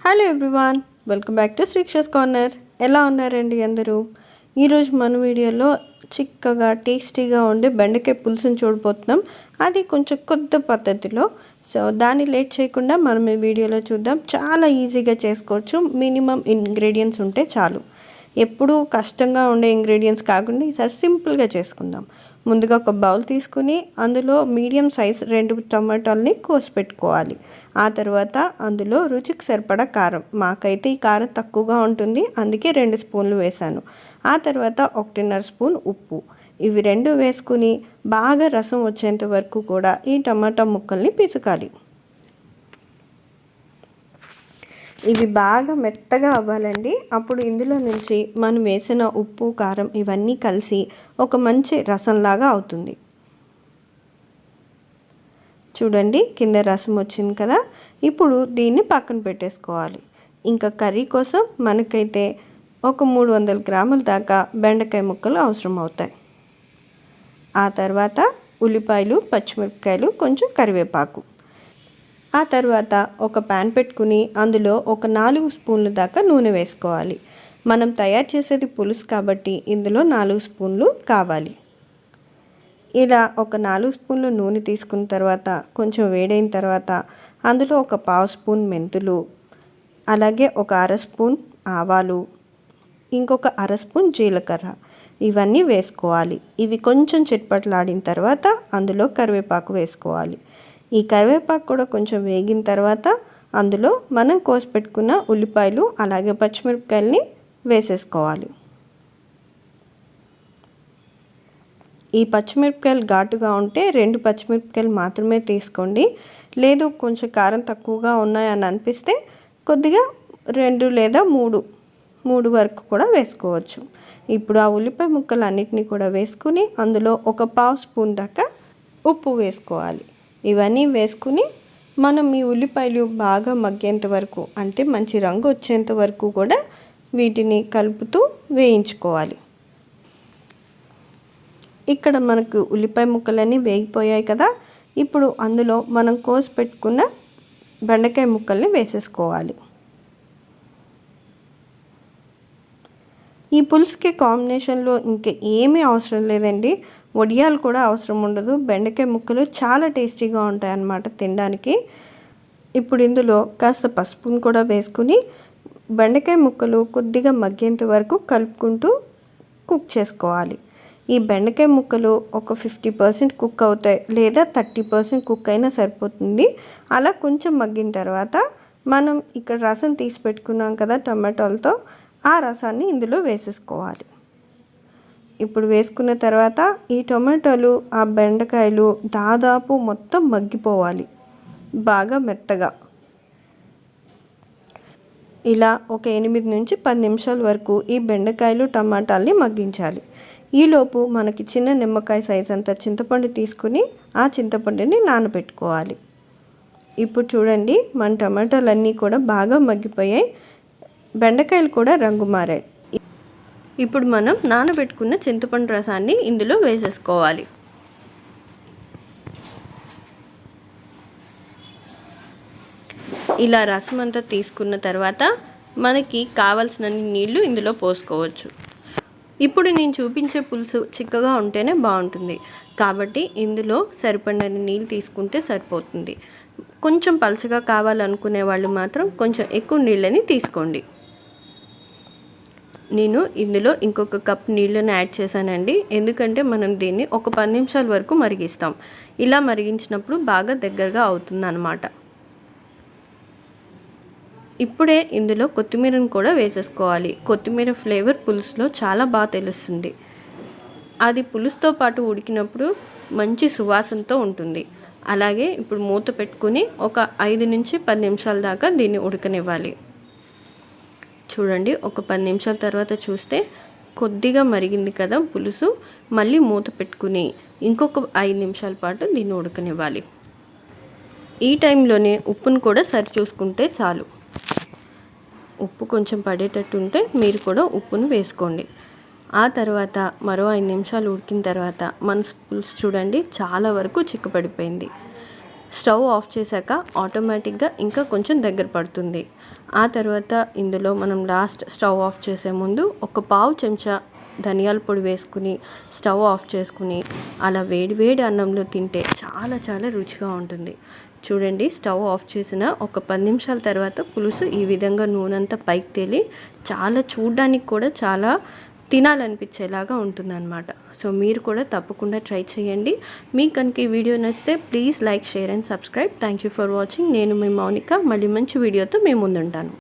Hello everyone, welcome back to Sreeksha's corner. ఎలా ఉన్నారండి అందరూ? ఈరోజు మన వీడియోలో చిక్కగా టేస్టీగా ఉండే బెండకాయ పులుసుని చూడబోతున్నాం. అది కొంచెం కొత్త పద్ధతిలో. సో దాన్ని లేట్ చేయకుండా మనం ఈ వీడియోలో చూద్దాం. చాలా ఈజీగా చేసుకోవచ్చు. మినిమం ఇంగ్రీడియంట్స్ ఉంటే చాలు. ఎప్పుడూ కష్టంగా ఉండే ఇంగ్రీడియంట్స్ కాకుండా ఈసారి సింపుల్గా చేసుకుందాం. ముందుగా ఒక బౌల్ తీసుకుని అందులో మీడియం సైజ్ 2 టమాటాలని కోసి పెట్టుకోవాలి. ఆ తర్వాత అందులో రుచికి సరిపడా కారం, మాకైతే ఈ కారం తక్కువగా ఉంటుంది అందుకే 2 స్పూన్లు వేసాను. ఆ తర్వాత 1.5 స్పూన్ ఉప్పు, ఇవి 2 వేసుకుని బాగా రసం వచ్చేంత వరకు కూడా ఈ టమాటా ముక్కల్ని పిసుకాలి. ఇవి బాగా మెత్తగా అవ్వాలండి. అప్పుడు ఇందులో నుంచి మనం వేసిన ఉప్పు కారం ఇవన్నీ కలిసి ఒక మంచి రసంలాగా అవుతుంది. చూడండి, కింద రసం వచ్చింది కదా. ఇప్పుడు దీన్ని పక్కన పెట్టేసుకోవాలి. ఇంకా కర్రీ కోసం మనకైతే ఒక 300 గ్రాముల దాకా బెండకాయ ముక్కలు అవసరం అవుతాయి. ఆ తర్వాత ఉల్లిపాయలు, పచ్చిమిరపకాయలు, కొంచెం కరివేపాకు. ఆ తర్వాత ఒక ప్యాన్ పెట్టుకుని అందులో ఒక 4 స్పూన్ల దాకా నూనె వేసుకోవాలి. మనం తయారు చేసేది పులుసు కాబట్టి ఇందులో 4 స్పూన్లు కావాలి. ఇలా ఒక 4 స్పూన్లు నూనె తీసుకున్న తర్వాత కొంచెం వేడైన తర్వాత అందులో ఒక 1/2 స్పూన్ మెంతులు, అలాగే ఒక 1/2 స్పూన్ ఆవాలు, ఇంకొక 1/2 స్పూన్ జీలకర్ర ఇవన్నీ వేసుకోవాలి. ఇవి కొంచెం చిట్పట్లాడిన తర్వాత అందులో కరివేపాకు వేసుకోవాలి. ఈ కరివేపాకు కూడా కొంచెం వేగిన తర్వాత అందులో మనం కోసి పెట్టుకున్న ఉల్లిపాయలు అలాగే పచ్చిమిరపకాయలని వేసేసుకోవాలి. ఈ పచ్చిమిరపకాయలు ఘాటుగా ఉంటే 2 పచ్చిమిరపకాయలు మాత్రమే తీసుకోండి. లేదు కొంచెం కారం తక్కువగా ఉన్నాయని అనిపిస్తే కొద్దిగా 2 లేదా 3 వరకు కూడా వేసుకోవచ్చు. ఇప్పుడు ఆ ఉల్లిపాయ ముక్కలు అన్నిటినీ కూడా వేసుకుని అందులో ఒక 1/2 స్పూన్ దాకా ఉప్పు వేసుకోవాలి. ఇవన్నీ వేసుకుని మనం ఈ ఉల్లిపాయలు బాగా మగ్గేంత వరకు, అంటే మంచి రంగు వచ్చేంత వరకు కూడా వీటిని కలుపుతూ వేయించుకోవాలి. ఇక్కడ మనకు ఉల్లిపాయ ముక్కలన్నీ వేగిపోయాయి కదా. ఇప్పుడు అందులో మనం కోసి పెట్టుకున్న బెండకాయ ముక్కల్ని వేసేసుకోవాలి. ఈ పులుసుకి కాంబినేషన్లో ఇంకా ఏమీ అవసరం లేదండి. వడియాలు కూడా అవసరం ఉండదు. బెండకాయ ముక్కలు చాలా టేస్టీగా ఉంటాయి అన్నమాట తినడానికి. ఇప్పుడు ఇందులో కాస్త పసుపును కూడా వేసుకుని బెండకాయ ముక్కలు కొద్దిగా మగ్గేంత వరకు కలుపుకుంటూ కుక్ చేసుకోవాలి. ఈ బెండకాయ ముక్కలు ఒక 50% కుక్ అవుతాయి, లేదా 30% కుక్ అయినా సరిపోతుంది. అలా కొంచెం మగ్గిన తర్వాత మనం ఇక్కడ రసం తీసి పెట్టుకున్నాం కదా టమాటాలతో, ఆ రసాన్ని ఇందులో వేసేసుకోవాలి. ఇప్పుడు వేసుకున్న తర్వాత ఈ టొమాటోలు ఆ బెండకాయలు దాదాపు మొత్తం మగ్గిపోవాలి బాగా మెత్తగా. ఇలా ఒక 8 నుంచి 10 నిమిషాల వరకు ఈ బెండకాయలు టమాటాలని మగ్గించాలి. ఈలోపు మనకి చిన్న నిమ్మకాయ సైజ్ అంత చింతపండు తీసుకుని ఆ చింతపండుని నానబెట్టుకోవాలి. ఇప్పుడు చూడండి, మన టమాటాలన్నీ కూడా బాగా మగ్గిపోయాయి, బెండకాయలు కూడా రంగు మారాయి. ఇప్పుడు మనం నానబెట్టుకున్న చింతపండు రసాన్ని ఇందులో వేసేసుకోవాలి. ఇలా రసం అంతా తీసుకున్న తర్వాత మనకి కావలసినన్ని నీళ్లు ఇందులో పోసుకోవచ్చు. ఇప్పుడు నేను చూపించే పులుసు చిక్కగా ఉంటేనే బాగుంటుంది కాబట్టి ఇందులో సరిపడినన్ని నీళ్ళు తీసుకుంటే సరిపోతుంది. కొంచెం పలచగా కావాలనుకునే వాళ్ళు మాత్రం కొంచెం ఎక్కువ నీళ్ళని తీసుకోండి. నేను ఇందులో ఇంకొక కప్ నీళ్ళని యాడ్ చేశానండి, ఎందుకంటే మనం దీన్ని ఒక 10 నిమిషాల వరకు మరిగిస్తాం. ఇలా మరిగించినప్పుడు బాగా దగ్గరగా అవుతుంది అన్నమాట. ఇప్పుడే ఇందులో కొత్తిమీరను కూడా వేసేసుకోవాలి. కొత్తిమీర ఫ్లేవర్ పులుసులో చాలా బాగా తెలుస్తుంది. అది పులుసుతో పాటు ఉడికినప్పుడు మంచి సువాసనతో ఉంటుంది. అలాగే ఇప్పుడు మూత పెట్టుకుని ఒక 5 నుంచి 10 నిమిషాల దాకా దీన్ని ఉడకనివ్వాలి. చూడండి, ఒక 10 నిమిషాల తర్వాత చూస్తే కొద్దిగా మరిగింది కదా పులుసు. మళ్ళీ మూత పెట్టుకుని ఇంకొక 5 నిమిషాల పాటు దీన్ని ఉడకనివ్వాలి. ఈ టైంలోనే ఉప్పును కూడా సరి చూసుకుంటే చాలు. ఉప్పు కొంచెం పడేటట్టు ఉంటే మీరు కూడా ఉప్పును వేసుకోండి. ఆ తర్వాత మరో 5 నిమిషాలు ఉడికిన తర్వాత మన పులుసు చూడండి చాలా వరకు చిక్కపడిపోయింది. స్టవ్ ఆఫ్ చేశాక ఆటోమేటిక్గా ఇంకా కొంచెం దగ్గర పడుతుంది. ఆ తర్వాత ఇందులో మనం లాస్ట్ స్టవ్ ఆఫ్ చేసే ముందు ఒక పావు చెంచా ధనియాల పొడి వేసుకుని స్టవ్ ఆఫ్ చేసుకుని అలా వేడి వేడి అన్నంలో తింటే చాలా చాలా రుచిగా ఉంటుంది. చూడండి, స్టవ్ ఆఫ్ చేసిన ఒక 10 నిమిషాల తర్వాత పులుసు ఈ విధంగా నూనెంతా పైకి తేలి చాలా చూడ్డానికి కూడా చాలా తినాలనిపించేలాగా ఉంటుందన్నమాట. సో మీరు కూడా తప్పకుండా ట్రై చేయండి. మీకు కనుక ఈ వీడియో నచ్చితే please like, share and subscribe. Thank you for watching. నేను మీ మౌనిక. మళ్ళీ మంచి వీడియోతో మీ ముందుంటాను.